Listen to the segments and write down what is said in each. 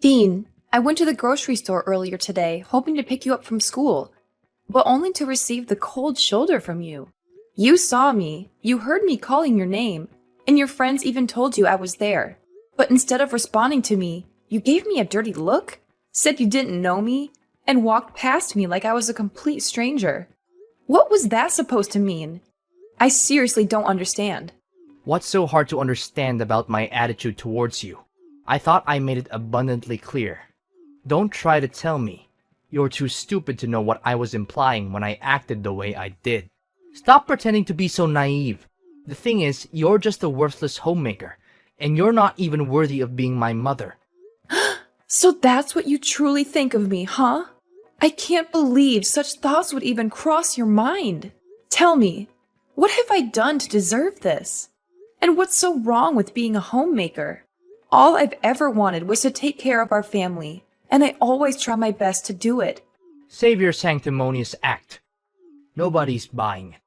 Dean, I went to the grocery store earlier today, hoping to pick you up from school, but only to receive the cold shoulder from you. You saw me, you heard me calling your name, and your friends even told you I was there. But instead of responding to me, you gave me a dirty look, said you didn't know me, and walked past me like I was a complete stranger. What was that supposed to mean? I seriously don't understand. What's so hard to understand about my attitude towards you? I thought I made it abundantly clear. Don't try to tell me. You're too stupid to know what I was implying when I acted the way I did. Stop pretending to be so naive. The thing is, you're just a worthless homemaker, and you're not even worthy of being my mother. So that's what you truly think of me, huh? I can't believe such thoughts would even cross your mind. Tell me, what have I done to deserve this? And what's so wrong with being a homemaker? All I've ever wanted was to take care of our family, and I always try my best to do it. Save your sanctimonious act. Nobody's buying it.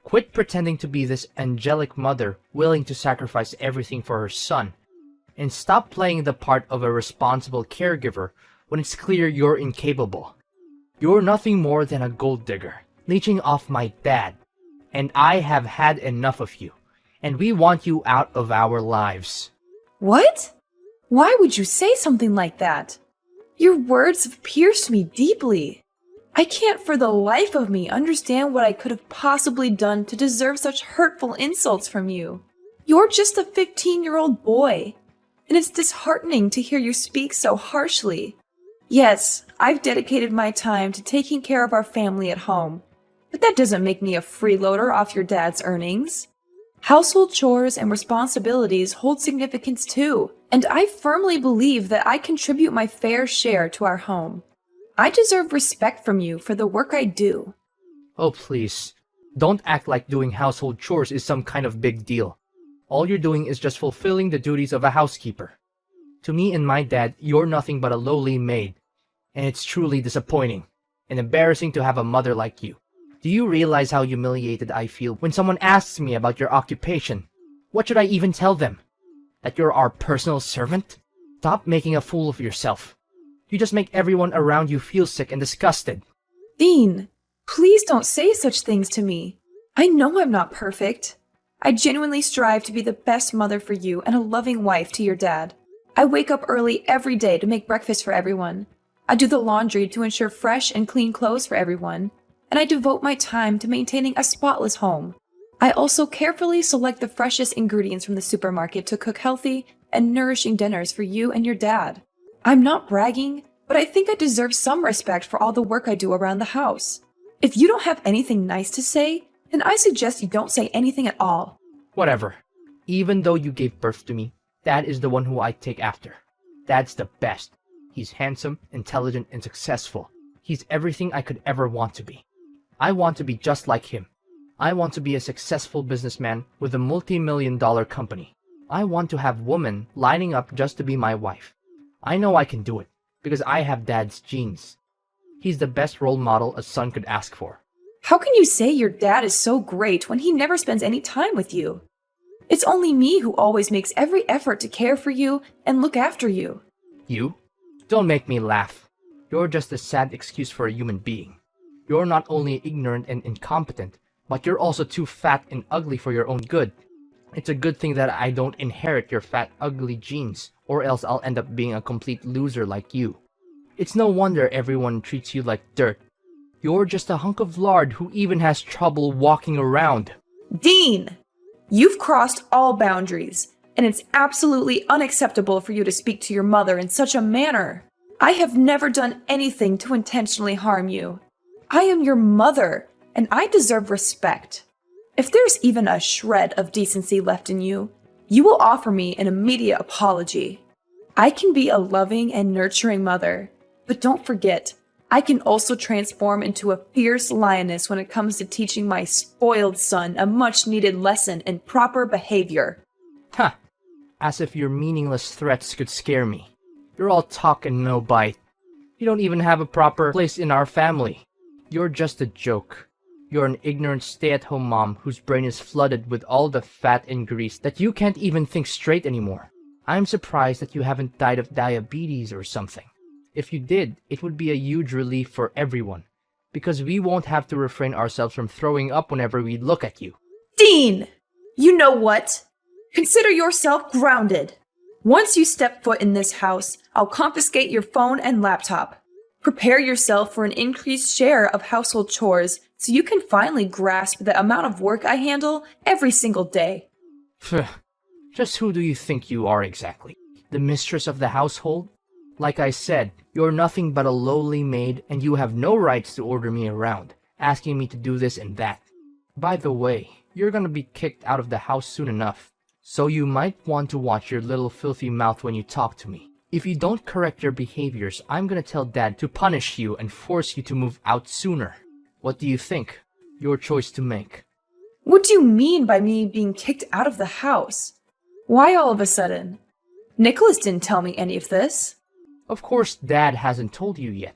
Quit pretending to be this angelic mother willing to sacrifice everything for her son, and stop playing the part of a responsible caregiver when it's clear you're incapable. You're nothing more than a gold digger, leeching off my dad, and I have had enough of you, and we want you out of our lives. What? Why would you say something like that? Your words have pierced me deeply. I can't for the life of me understand what I could have possibly done to deserve such hurtful insults from you. You're just a 15-year-old boy, and it's disheartening to hear you speak so harshly. Yes, I've dedicated my time to taking care of our family at home, but that doesn't make me a freeloader off your dad's earnings. Household chores and responsibilities hold significance too, and I firmly believe that I contribute my fair share to our home. I deserve respect from you for the work I do. Oh, please. Don't act like doing household chores is some kind of big deal. All you're doing is just fulfilling the duties of a housekeeper. To me and my dad, you're nothing but a lowly maid, and it's truly disappointing and embarrassing to have a mother like you. Do you realize how humiliated I feel when someone asks me about your occupation? What should I even tell them? That you're our personal servant? Stop making a fool of yourself. You just make everyone around you feel sick and disgusted. Dean, please don't say such things to me. I know I'm not perfect. I genuinely strive to be the best mother for you and a loving wife to your dad. I wake up early every day to make breakfast for everyone. I do the laundry to ensure fresh and clean clothes for everyone, and I devote my time to maintaining a spotless home. I also carefully select the freshest ingredients from the supermarket to cook healthy and nourishing dinners for you and your dad. I'm not bragging, but I think I deserve some respect for all the work I do around the house. If you don't have anything nice to say, then I suggest you don't say anything at all. Whatever. Even though you gave birth to me, Dad is the one who I take after. Dad's the best. He's handsome, intelligent, and successful. He's everything I could ever want to be. I want to be just like him. I want to be a successful businessman with a multi-million-dollar company. I want to have women lining up just to be my wife. I know I can do it, because I have Dad's genes. He's the best role model a son could ask for. How can you say your dad is so great when he never spends any time with you? It's only me who always makes every effort to care for you and look after you. You? Don't make me laugh. You're just a sad excuse for a human being. You're not only ignorant and incompetent, but you're also too fat and ugly for your own good. It's a good thing that I don't inherit your fat, ugly genes, or else I'll end up being a complete loser like you. It's no wonder everyone treats you like dirt. You're just a hunk of lard who even has trouble walking around. Dean! You've crossed all boundaries, and it's absolutely unacceptable for you to speak to your mother in such a manner. I have never done anything to intentionally harm you. I am your mother, and I deserve respect. If there's even a shred of decency left in you, you will offer me an immediate apology. I can be a loving and nurturing mother, but don't forget, I can also transform into a fierce lioness when it comes to teaching my spoiled son a much-needed lesson in proper behavior. Ha! As if your meaningless threats could scare me. You're all talk and no bite. You don't even have a proper place in our family. You're just a joke. You're an ignorant stay-at-home mom whose brain is flooded with all the fat and grease that you can't even think straight anymore. I'm surprised that you haven't died of diabetes or something. If you did, it would be a huge relief for everyone, because we won't have to refrain ourselves from throwing up whenever we look at you. Dean! You know what? Consider yourself grounded. Once you step foot in this house, I'll confiscate your phone and laptop. Prepare yourself for an increased share of household chores so you can finally grasp the amount of work I handle every single day. Phew. Just who do you think you are exactly? The mistress of the household? Like I said, you're nothing but a lowly maid and you have no rights to order me around, asking me to do this and that. By the way, you're gonna be kicked out of the house soon enough, so you might want to watch your little filthy mouth when you talk to me. If you don't correct your behaviors, I'm gonna tell Dad to punish you and force you to move out sooner. What do you think? Your choice to make. What do you mean by me being kicked out of the house? Why all of a sudden? Nicholas didn't tell me any of this. Of course, Dad hasn't told you yet.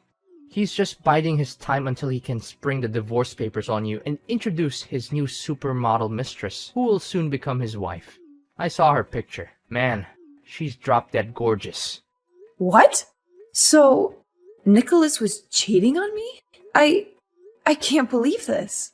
He's just biding his time until he can spring the divorce papers on you and introduce his new supermodel mistress, who will soon become his wife. I saw her picture. Man, she's drop-dead gorgeous. What? So, Nicholas was cheating on me? I can't believe this.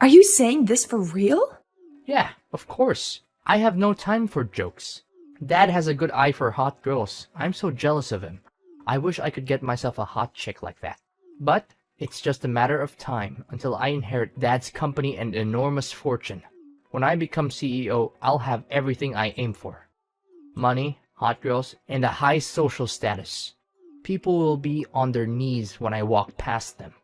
Are you saying this for real? Yeah, of course. I have no time for jokes. Dad has a good eye for hot girls. I'm so jealous of him. I wish I could get myself a hot chick like that. But it's just a matter of time until I inherit Dad's company and enormous fortune. When I become CEO, I'll have everything I aim for. Money, hot girls, and a high social status. People will be on their knees when I walk past them.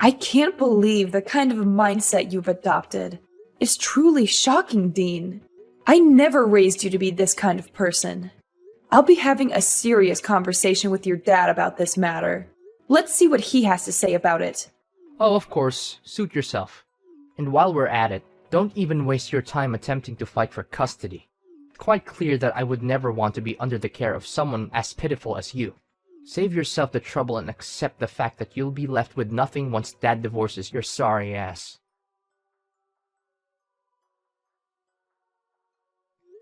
I can't believe the kind of mindset you've adopted. It's truly shocking, Dean. I never raised you to be this kind of person. I'll be having a serious conversation with your dad about this matter. Let's see what he has to say about it. Oh, of course, suit yourself. And while we're at it, don't even waste your time attempting to fight for custody. Quite clear that I would never want to be under the care of someone as pitiful as you. Save yourself the trouble and accept the fact that you'll be left with nothing once Dad divorces your sorry ass.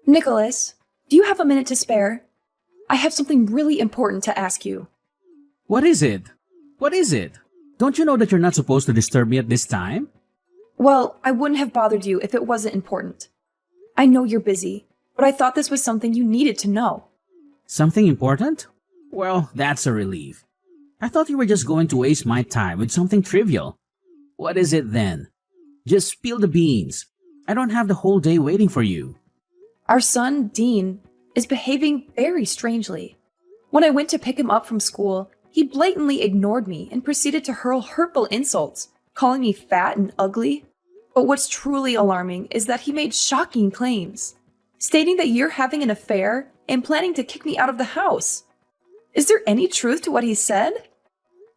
Nicholas, do you have a minute to spare? I have something really important to ask you. What is it? What is it? Don't you know that you're not supposed to disturb me at this time? Well, I wouldn't have bothered you if it wasn't important. I know you're busy, but I thought this was something you needed to know. Something important? Well, that's a relief. I thought you were just going to waste my time with something trivial. What is it then? Just spill the beans. I don't have the whole day waiting for you. Our son, Dean, is behaving very strangely. When I went to pick him up from school, he blatantly ignored me and proceeded to hurl hurtful insults, calling me fat and ugly. But what's truly alarming is that he made shocking claims, stating that you're having an affair and planning to kick me out of the house. Is there any truth to what he said?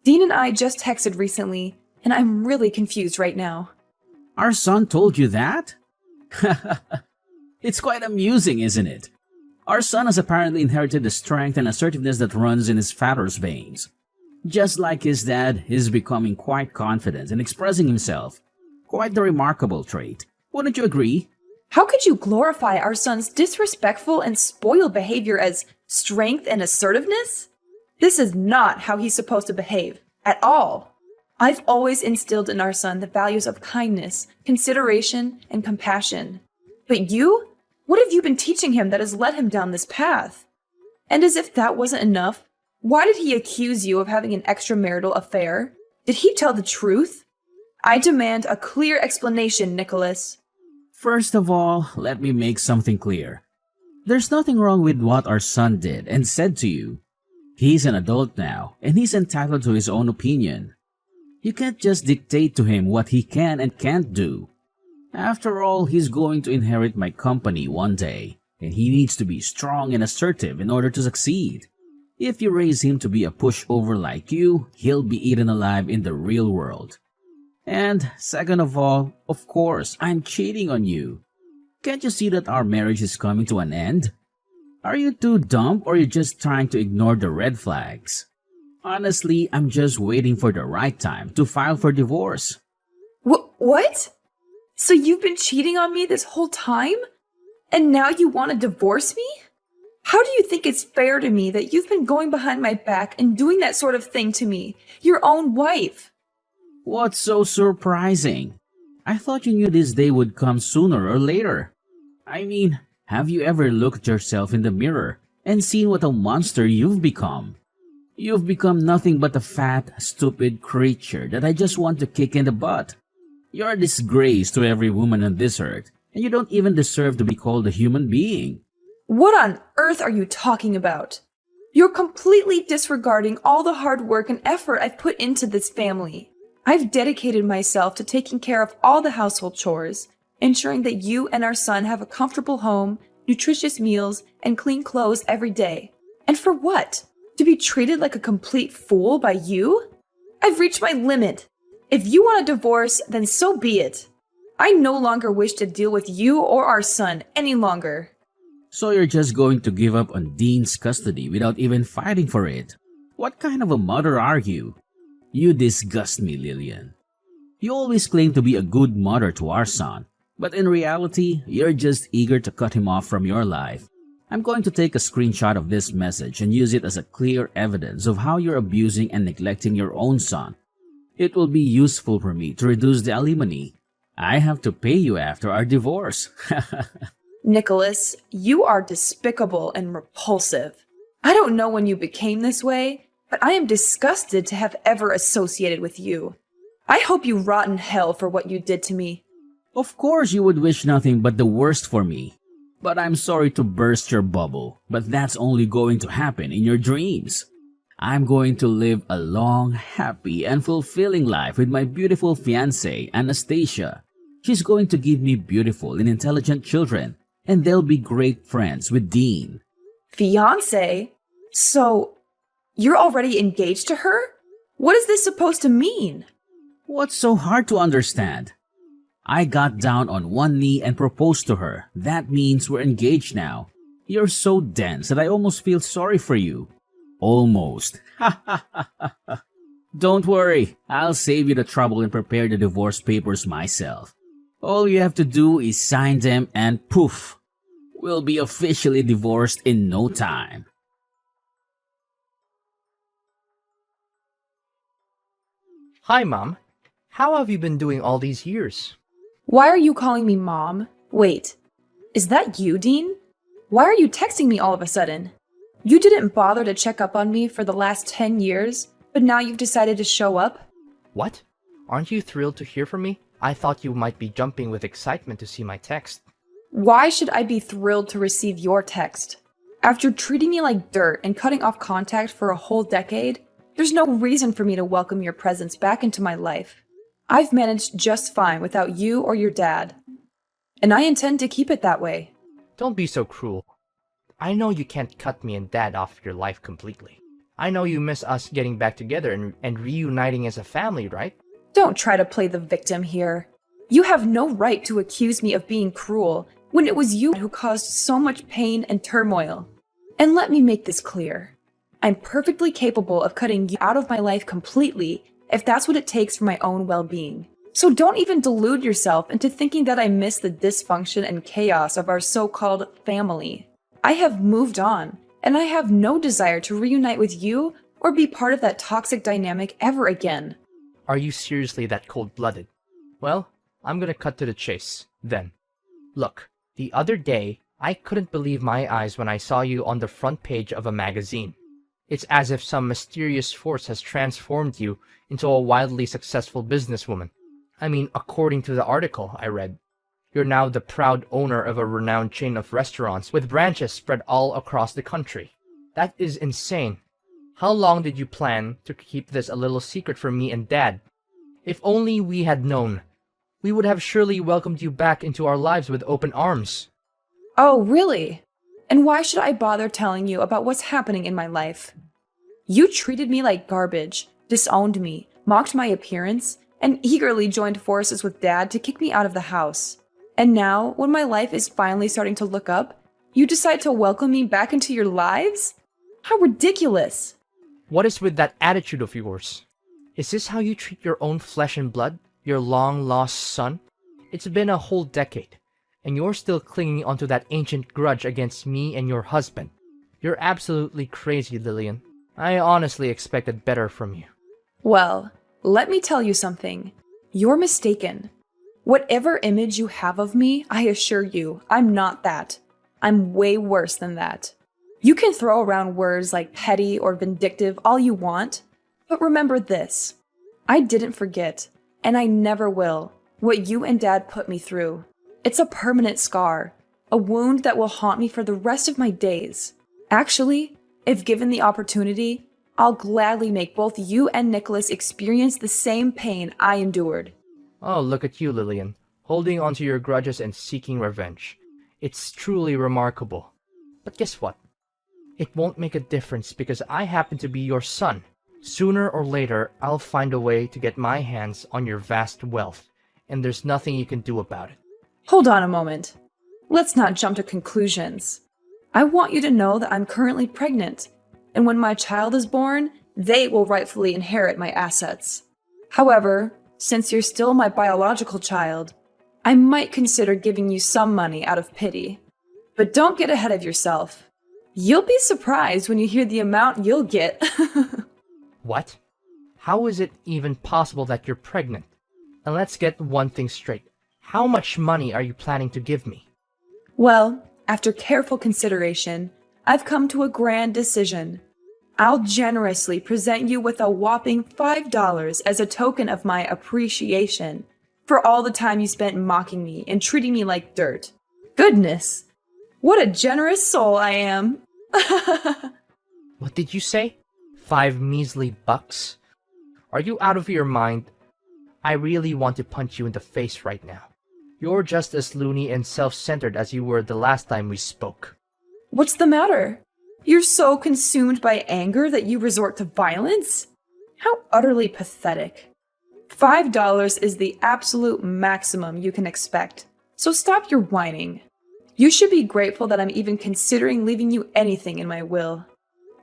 Dean and I just texted recently, and I'm really confused right now. Our son told you that? It's quite amusing, isn't it? Our son has apparently inherited the strength and assertiveness that runs in his father's veins. Just like his dad, he's becoming quite confident in expressing himself. Quite the remarkable trait. Wouldn't you agree? How could you glorify our son's disrespectful and spoiled behavior as strength and assertiveness? This is not how he's supposed to behave, at all. I've always instilled in our son the values of kindness, consideration, and compassion. But you? What have you been teaching him that has led him down this path? And as if that wasn't enough, why did he accuse you of having an extramarital affair? Did he tell the truth? I demand a clear explanation, Nicholas. First of all, let me make something clear. There's nothing wrong with what our son did and said to you. He's an adult now, and he's entitled to his own opinion. You can't just dictate to him what he can and can't do. After all, he's going to inherit my company one day, and he needs to be strong and assertive in order to succeed. If you raise him to be a pushover like you, he'll be eaten alive in the real world. And second of all, of course, I'm cheating on you. Can't you see that our marriage is coming to an end? Are you too dumb or are you just trying to ignore the red flags? Honestly, I'm just waiting for the right time to file for divorce. What? So you've been cheating on me this whole time? And now you want to divorce me? How do you think it's fair to me that you've been going behind my back and doing that sort of thing to me, your own wife? What's so surprising? I thought you knew this day would come sooner or later. I mean, have you ever looked at yourself in the mirror and seen what a monster you've become? You've become nothing but a fat, stupid creature that I just want to kick in the butt. You're a disgrace to every woman on this earth, and you don't even deserve to be called a human being. What on earth are you talking about? You're completely disregarding all the hard work and effort I've put into this family. I've dedicated myself to taking care of all the household chores, ensuring that you and our son have a comfortable home, nutritious meals, and clean clothes every day. And for what? To be treated like a complete fool by you? I've reached my limit. If you want a divorce, then so be it. I no longer wish to deal with you or our son any longer. So you're just going to give up on Dean's custody without even fighting for it? What kind of a mother are you? You disgust me, Lillian. You always claim to be a good mother to our son, but in reality, you're just eager to cut him off from your life. I'm going to take a screenshot of this message and use it as a clear evidence of how you're abusing and neglecting your own son. It will be useful for me to reduce the alimony. I have to pay you after our divorce. Nicholas, you are despicable and repulsive. I don't know when you became this way, but I am disgusted to have ever associated with you. I hope you rot in hell for what you did to me. Of course you would wish nothing but the worst for me. But I'm sorry to burst your bubble, but that's only going to happen in your dreams. I'm going to live a long, happy, and fulfilling life with my beautiful fiancée, Anastasia. She's going to give me beautiful and intelligent children, and they'll be great friends with Dean. Fiancé? So, you're already engaged to her? What is this supposed to mean? What's so hard to understand? I got down on one knee and proposed to her. That means we're engaged now. You're so dense that I almost feel sorry for you. Almost. Don't worry, I'll save you the trouble and prepare the divorce papers myself. All you have to do is sign them and poof, we'll be officially divorced in no time. Hi, Mom. How have you been doing all these years? Why are you calling me Mom? Wait, is that you, Dean? Why are you texting me all of a sudden? You didn't bother to check up on me for the last 10 years, but now you've decided to show up? What? Aren't you thrilled to hear from me? I thought you might be jumping with excitement to see my text. Why should I be thrilled to receive your text? After treating me like dirt and cutting off contact for a whole decade, there's no reason for me to welcome your presence back into my life. I've managed just fine without you or your dad, and I intend to keep it that way. Don't be so cruel. I know you can't cut me and Dad off your life completely. I know you miss us getting back together and reuniting as a family, right? Don't try to play the victim here. You have no right to accuse me of being cruel when it was you who caused so much pain and turmoil. And let me make this clear. I'm perfectly capable of cutting you out of my life completely if that's what it takes for my own well-being. So don't even delude yourself into thinking that I miss the dysfunction and chaos of our so-called family. I have moved on, and I have no desire to reunite with you or be part of that toxic dynamic ever again. Are you seriously that cold-blooded? Well, I'm gonna cut to the chase, then. Look, the other day, I couldn't believe my eyes when I saw you on the front page of a magazine. It's as if some mysterious force has transformed you into a wildly successful businesswoman. I mean, according to the article I read, you're now the proud owner of a renowned chain of restaurants with branches spread all across the country. That is insane. How long did you plan to keep this a little secret from me and Dad? If only we had known, we would have surely welcomed you back into our lives with open arms. Oh, really? And why should I bother telling you about what's happening in my life? You treated me like garbage, disowned me, mocked my appearance, and eagerly joined forces with Dad to kick me out of the house. And now, when my life is finally starting to look up, you decide to welcome me back into your lives? How ridiculous! What is with that attitude of yours? Is this how you treat your own flesh and blood, your long-lost son? It's been a whole decade, and you're still clinging onto that ancient grudge against me and your husband. You're absolutely crazy, Lillian. I honestly expected better from you. Well, let me tell you something. You're mistaken. Whatever image you have of me, I assure you, I'm not that. I'm way worse than that. You can throw around words like petty or vindictive all you want, but remember this. I didn't forget, and I never will, what you and Dad put me through. It's a permanent scar, a wound that will haunt me for the rest of my days. Actually, if given the opportunity, I'll gladly make both you and Nicholas experience the same pain I endured. Oh, look at you, Lillian, holding onto your grudges and seeking revenge. It's truly remarkable. But guess what? It won't make a difference because I happen to be your son. Sooner or later, I'll find a way to get my hands on your vast wealth, and there's nothing you can do about it. Hold on a moment. Let's not jump to conclusions. I want you to know that I'm currently pregnant, and when my child is born, they will rightfully inherit my assets. However, since you're still my biological child, I might consider giving you some money out of pity. But don't get ahead of yourself. You'll be surprised when you hear the amount you'll get. What? How is it even possible that you're pregnant? And let's get one thing straight. How much money are you planning to give me? Well, after careful consideration, I've come to a grand decision. I'll generously present you with a whopping $5 as a token of my appreciation for all the time you spent mocking me and treating me like dirt. Goodness, what a generous soul I am. What did you say? 5 measly bucks? Are you out of your mind? I really want to punch you in the face right now. You're just as loony and self-centered as you were the last time we spoke. What's the matter? You're so consumed by anger that you resort to violence? How utterly pathetic. $5 is the absolute maximum you can expect, so stop your whining. You should be grateful that I'm even considering leaving you anything in my will.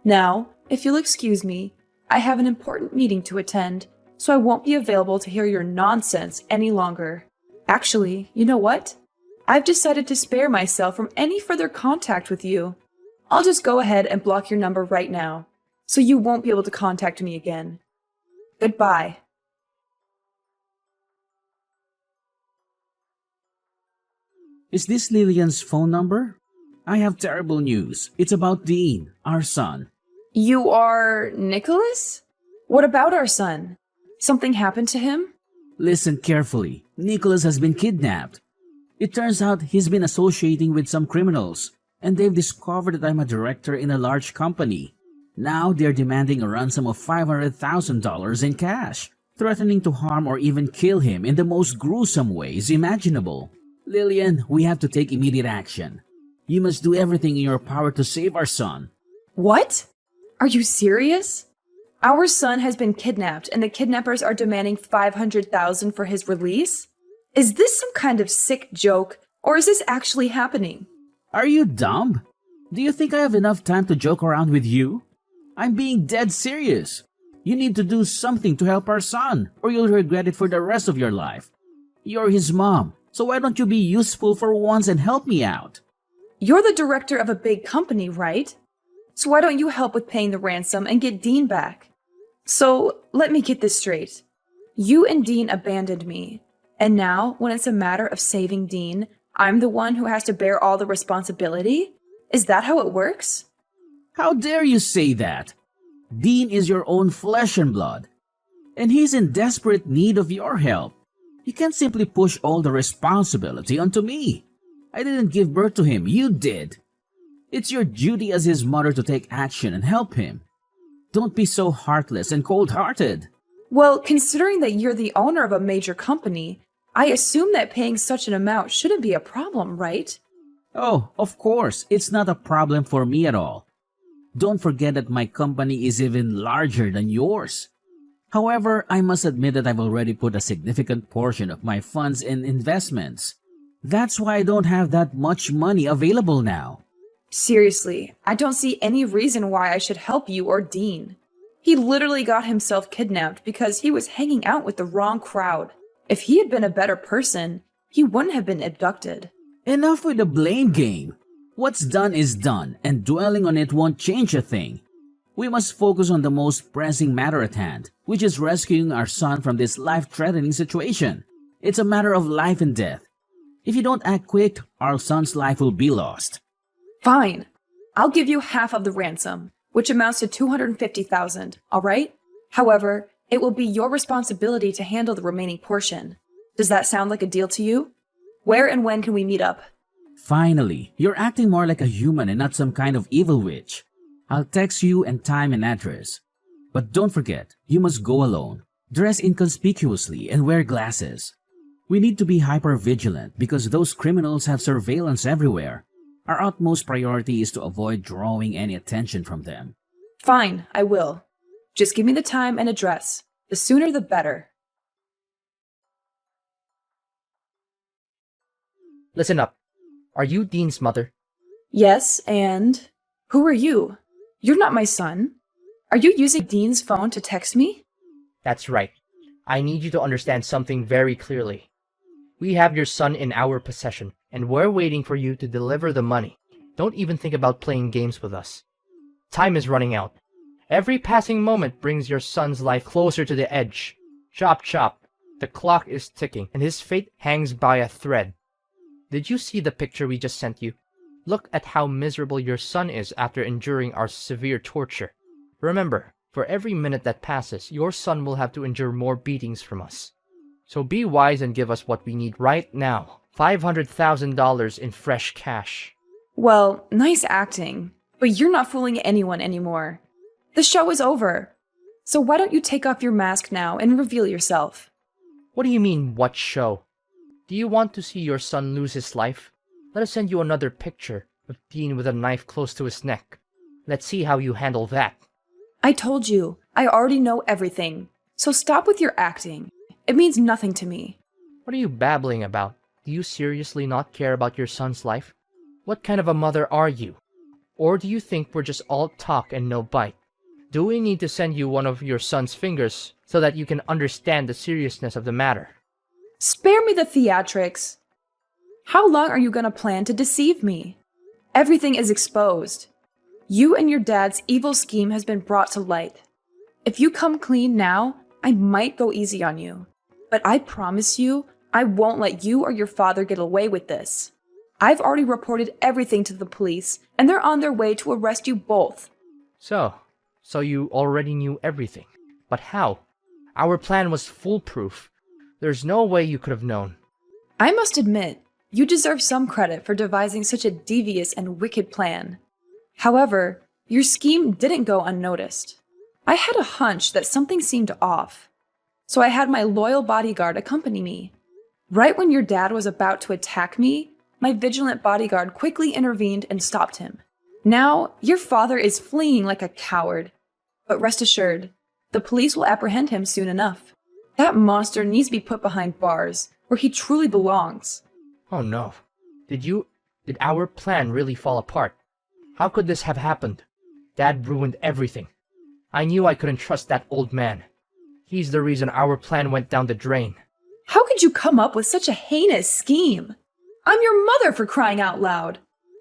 Now, if you'll excuse me, I have an important meeting to attend, so I won't be available to hear your nonsense any longer. Actually, you know what? I've decided to spare myself from any further contact with you. I'll just go ahead and block your number right now, so you won't be able to contact me again. Goodbye. Is this Lillian's phone number? I have terrible news. It's about Dean, our son. You are Nicholas? What about our son? Something happened to him? Listen carefully. Nicholas has been kidnapped. It turns out he's been associating with some criminals, and they've discovered that I'm a director in a large company. Now they're demanding a ransom of $500,000 in cash, threatening to harm or even kill him in the most gruesome ways imaginable. Lillian, we have to take immediate action. You must do everything in your power to save our son. What? Are you serious? Our son has been kidnapped and the kidnappers are demanding $500,000 for his release? Is this some kind of sick joke, or is this actually happening? Are you dumb? Do you think I have enough time to joke around with you? I'm being dead serious. You need to do something to help our son, or you'll regret it for the rest of your life. You're his mom, so why don't you be useful for once and help me out? You're the director of a big company, right? So why don't you help with paying the ransom and get Dean back? So, let me get this straight. You and Dean abandoned me, and now, when it's a matter of saving Dean, I'm the one who has to bear all the responsibility? Is that how it works? How dare you say that? Dean is your own flesh and blood, and he's in desperate need of your help. You can't simply push all the responsibility onto me. I didn't give birth to him, you did. It's your duty as his mother to take action and help him. Don't be so heartless and cold-hearted. Well, considering that you're the owner of a major company, I assume that paying such an amount shouldn't be a problem, right? Oh, of course, it's not a problem for me at all. Don't forget that my company is even larger than yours. However, I must admit that I've already put a significant portion of my funds in investments. That's why I don't have that much money available now. Seriously, I don't see any reason why I should help you or Dean. He literally got himself kidnapped because he was hanging out with the wrong crowd. If he had been a better person, he wouldn't have been abducted. Enough with the blame game. What's done is done, and dwelling on it won't change a thing. We must focus on the most pressing matter at hand, which is rescuing our son from this life-threatening situation. It's a matter of life and death. If you don't act quick, our son's life will be lost. Fine. I'll give you half of the ransom, which amounts to 250,000, all right? However, it will be your responsibility to handle the remaining portion. Does that sound like a deal to you? Where and when can we meet up? Finally, you're acting more like a human and not some kind of evil witch. I'll text you and time and address. But don't forget, you must go alone, dress inconspicuously, and wear glasses. We need to be hyper-vigilant because those criminals have surveillance everywhere. Our utmost priority is to avoid drawing any attention from them. Fine, I will. Just give me the time and address. The sooner the better. Listen up. Are you Dean's mother? Yes, and who are you? You're not my son. Are you using Dean's phone to text me? That's right. I need you to understand something very clearly. We have your son in our possession, and we're waiting for you to deliver the money. Don't even think about playing games with us. Time is running out. Every passing moment brings your son's life closer to the edge. Chop chop. The clock is ticking, and his fate hangs by a thread. Did you see the picture we just sent you? Look at how miserable your son is after enduring our severe torture. Remember, for every minute that passes, your son will have to endure more beatings from us. So be wise and give us what we need right now. $500,000 in fresh cash. Well, nice acting, but you're not fooling anyone anymore. The show is over. So why don't you take off your mask now and reveal yourself? What do you mean, what show? Do you want to see your son lose his life? Let us send you another picture of Dean with a knife close to his neck. Let's see how you handle that. I told you, I already know everything. So stop with your acting. It means nothing to me. What are you babbling about? Do you seriously not care about your son's life? What kind of a mother are you? Or do you think we're just all talk and no bite? Do we need to send you one of your son's fingers so that you can understand the seriousness of the matter? Spare me the theatrics. How long are you gonna plan to deceive me? Everything is exposed. You and your dad's evil scheme has been brought to light. If you come clean now, I might go easy on you. But I promise you, I won't let you or your father get away with this. I've already reported everything to the police, and they're on their way to arrest you both. So you already knew everything. But how? Our plan was foolproof. There's no way you could have known. I must admit, you deserve some credit for devising such a devious and wicked plan. However, your scheme didn't go unnoticed. I had a hunch that something seemed off, so I had my loyal bodyguard accompany me. Right when your dad was about to attack me, my vigilant bodyguard quickly intervened and stopped him. Now, your father is fleeing like a coward. But rest assured, the police will apprehend him soon enough. That monster needs to be put behind bars, where he truly belongs. Oh no. Did our plan really fall apart? How could this have happened? Dad ruined everything. I knew I couldn't trust that old man. He's the reason our plan went down the drain. How could you come up with such a heinous scheme? I'm your mother, for crying out loud.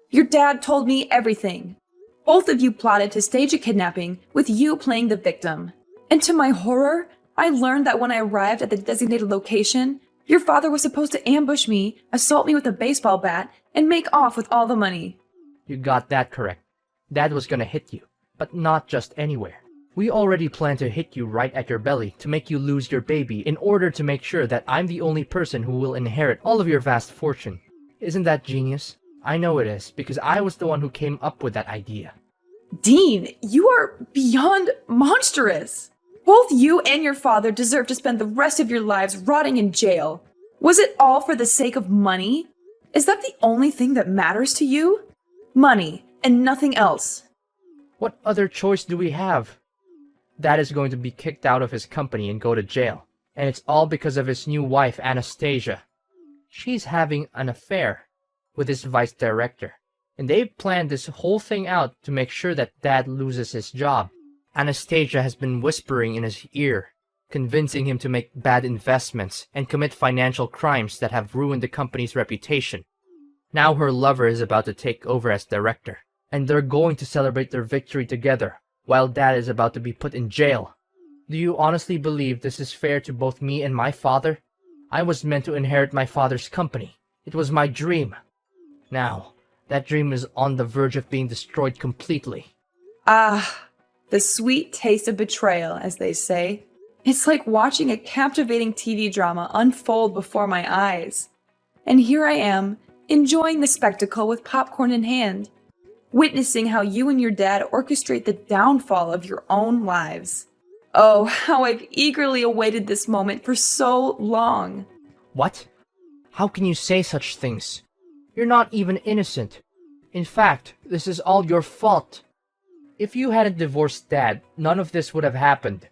Your dad told me everything. Both of you plotted to stage a kidnapping, with you playing the victim. And to my horror, I learned that when I arrived at the designated location, your father was supposed to ambush me, assault me with a baseball bat, and make off with all the money. You got that correct. Dad was gonna hit you, but not just anywhere. We already planned to hit you right at your belly to make you lose your baby in order to make sure that I'm the only person who will inherit all of your vast fortune. Isn't that genius? I know it is, because I was the one who came up with that idea. Dean, you are beyond monstrous. Both you and your father deserve to spend the rest of your lives rotting in jail. Was it all for the sake of money? Is that the only thing that matters to you? Money, and nothing else. What other choice do we have? Dad is going to be kicked out of his company and go to jail. And it's all because of his new wife, Anastasia. She's having an affair with his vice director. And they've planned this whole thing out to make sure that Dad loses his job. Anastasia has been whispering in his ear, convincing him to make bad investments and commit financial crimes that have ruined the company's reputation. Now her lover is about to take over as director, and they're going to celebrate their victory together, while Dad is about to be put in jail. Do you honestly believe this is fair to both me and my father? I was meant to inherit my father's company. It was my dream. Now, that dream is on the verge of being destroyed completely. Ah, the sweet taste of betrayal, as they say. It's like watching a captivating TV drama unfold before my eyes. And here I am, enjoying the spectacle with popcorn in hand, witnessing how you and your dad orchestrate the downfall of your own lives. Oh, how I've eagerly awaited this moment for so long. What? How can you say such things? You're not even innocent. In fact, this is all your fault. If you hadn't divorced Dad, none of this would have happened.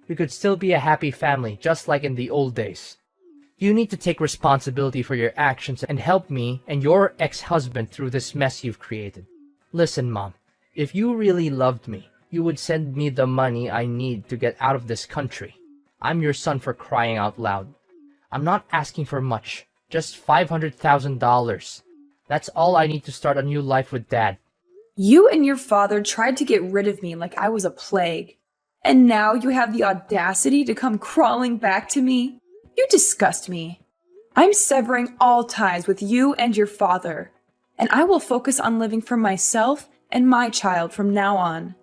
We could still be a happy family, just like in the old days. You need to take responsibility for your actions and help me and your ex-husband through this mess you've created. Listen, Mom, if you really loved me, you would send me the money I need to get out of this country. I'm your son, for crying out loud. I'm not asking for much, just $500,000. That's all I need to start a new life with Dad. You and your father tried to get rid of me like I was a plague. And now you have the audacity to come crawling back to me? You disgust me. I'm severing all ties with you and your father, and I will focus on living for myself and my child from now on.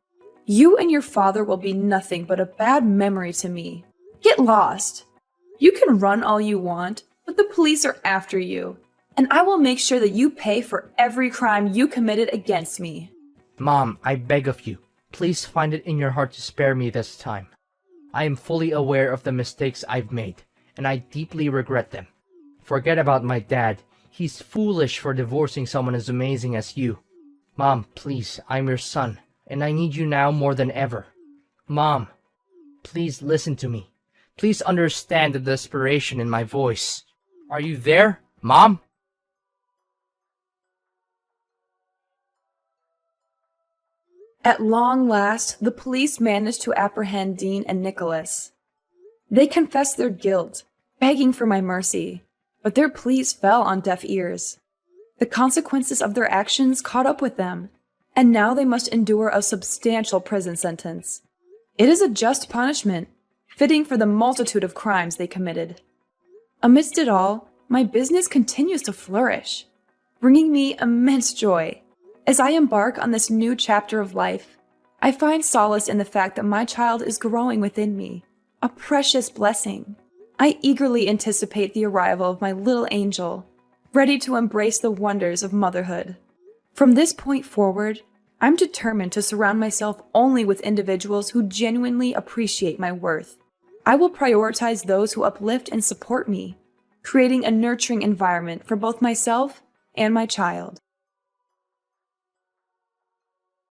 You and your father will be nothing but a bad memory to me. Get lost. You can run all you want, but the police are after you, and I will make sure that you pay for every crime you committed against me. Mom, I beg of you, please find it in your heart to spare me this time. I am fully aware of the mistakes I've made, and I deeply regret them. Forget about my dad. He's foolish for divorcing someone as amazing as you. Mom, please, I'm your son, and I need you now more than ever. Mom, please listen to me. Please understand the desperation in my voice. Are you there, Mom? At long last, the police managed to apprehend Dean and Nicholas. They confessed their guilt, begging for my mercy, but their pleas fell on deaf ears. The consequences of their actions caught up with them, and now they must endure a substantial prison sentence. It is a just punishment, fitting for the multitude of crimes they committed. Amidst it all, my business continues to flourish, bringing me immense joy. As I embark on this new chapter of life, I find solace in the fact that my child is growing within me, a precious blessing. I eagerly anticipate the arrival of my little angel, ready to embrace the wonders of motherhood. From this point forward, I'm determined to surround myself only with individuals who genuinely appreciate my worth. I will prioritize those who uplift and support me, creating a nurturing environment for both myself and my child.